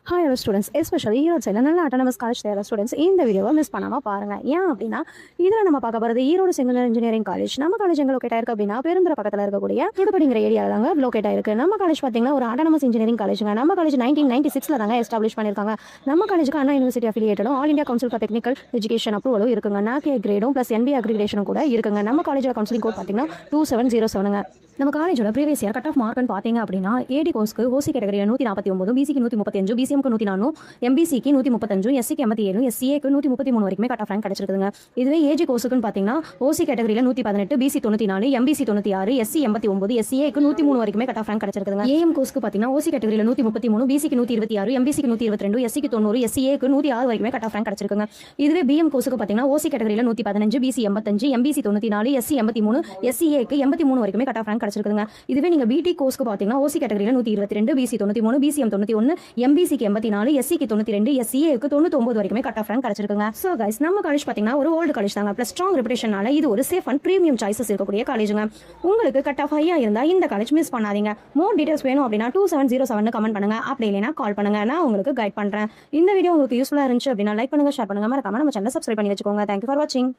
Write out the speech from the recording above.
Hi hello students, especially Erode சைடில் நல்ல autonomous college தேவை ஸ்டூடெண்ட்ஸ் இந்த வீடியோவை மிஸ் பண்ணாமல் பாருங்கள். ஏன் அப்படின்னா இதில் நம்ம பார்க்க போகிறது ஈரோடு சிங்கிள் இன்ஜினியரிங் காலேஜ். நம்ம காலேஜ் எங்கே லொக்கேட் ஆயிருக்கு அப்படின்னா பெருந்துறை பக்கத்தில் இருக்கக்கூடிய துடுப்படிங்கிற ஏரியாவில் தாங்க லொக்கேட் ஆயிருக்கு. நம்ம காலேஜ் பார்த்தீங்கன்னா ஒரு அட்டானமஸ் இன்ஜினியரிங் காலேஜுங்க. நம்ம காலேஜ் 1996 தாங்க எஸ்டாப்ளிஷ் பண்ணியிருக்காங்க. நம்ம காலேஜுக்கு அண்ணா யூனிவர்சிட்டி அஃபிலியேட்டடும் All India Council for Technical Education அப்ரூவலும் இருக்குங்க. நாக்கே கிரேடும் ப்ளஸ் என்பி அக்ரிடேஷனும் கூட இருக்குங்க. நம்ம காலேஜோட கவுன்சிலிங் கோட் பார்த்தீங்கன்னா 2707ங்க. நம்ம காலேஜோட ப்ரீவியஸ் இயர் கட் ஆஃப் மார்க்னு பார்த்தீங்க அப்படின்னா ஏடி கோர்ஸ்க்கு ஓசி கேட்டகரியில் 149, பிசிக்கு 135, பிசிஎம்க்கு 104, எம்பிசிக்கு 135, எஸ்சிக்கு 87, எஸ்சிஏக்கு 133 வரைக்குமே கட் ஆஃப் ரேங்க் கிடைச்சிருக்குதுங்க. இதுவே ஏஜி கோர்ஸுக்குன்னு பார்த்தீங்கன்னா ஓசி கேட்டகரியில் 118, பிசி 94, எம்பிசி 96, எஸ்சி 89, எஸ்சிஏக்கு 103 வரைக்குமே கட் ஆஃப் ரேங்க் கிடைச்சிருக்குதுங்க. ஏஎம் கோர்ஸ்க்கு பார்த்தீங்கன்னா ஓசி கேட்டகரியில் 133, பிசிக்கு 126, எம்பிசிக்கு 122, எஸ்சிக்கு 90, எஸ்சிஏக்கு 106 வரைக்குமே கட் ஆஃப் ரேங்க் கிடைச்சிருக்குங்க. இதுவே பிஎம் கோர்ஸுக்கு பார்த்தீங்கன்னா ஓசி கேட்டகரியில் 115, பிசி 85, எம்பிசி 94, எஸ்சி 83, எஸ்சிஏக்கு 83 வரைக்குமே கட் ஆஃப் ரேங்க் கிடைச்சிருக்குதுங்க. இதுவே நீங்க பிடி கோர்ஸ்க்கு பார்த்தீங்கன்னா ஓசி கேட்டகரியில் 122, பிசி 93, பிசிஎம் 91, எம்பிசிக்கு 84, எஸ்சிக்கு 92, எஸ்சிஏக்கு 99 வரைக்குமே கட் ஆஃப் ரேங்க் கிடைச்சிருக்குங்க. ஸோ கைஸ், நம்ம காலேஜ் பார்த்தீங்கன்னா ஒரு ஓல்டு காலேஜ் தாங்க. ப்ளஸ் ஸ்ட்ராங் ரெப்யூட்டேஷனால இது ஒரு சேஃப் அண்ட் ப்ரீமியம் சாய்ஸஸ் இருக்கக்கூடிய காலேஜுங்க. உங்களுக்கு கட் ஆஃப் ஹையா இருந்தா இந்த காலேஜ் மிஸ் பண்ணாதீங்க. மோர் டீடைல்ஸ் வேணும் அப்படின்னா 2707 கமெண்ட் பண்ணுங்க. அப்படி இல்லைனா கால் பண்ணுங்க, நான் உங்களுக்கு கைட் பண்றேன். இந்த வீடியோ உங்களுக்கு யூஸ்ஃபுல்லா இருந்துச்சு அப்படின்னா லைக் பண்ணுங்க, ஷேர் பண்ணுங்க, மறக்காம நம்ம சேனலை சப்ஸ்கிரைப் பண்ணி வச்சுக்கோங்க. தேங்க்யூ ஃபார் வாட்சிங்.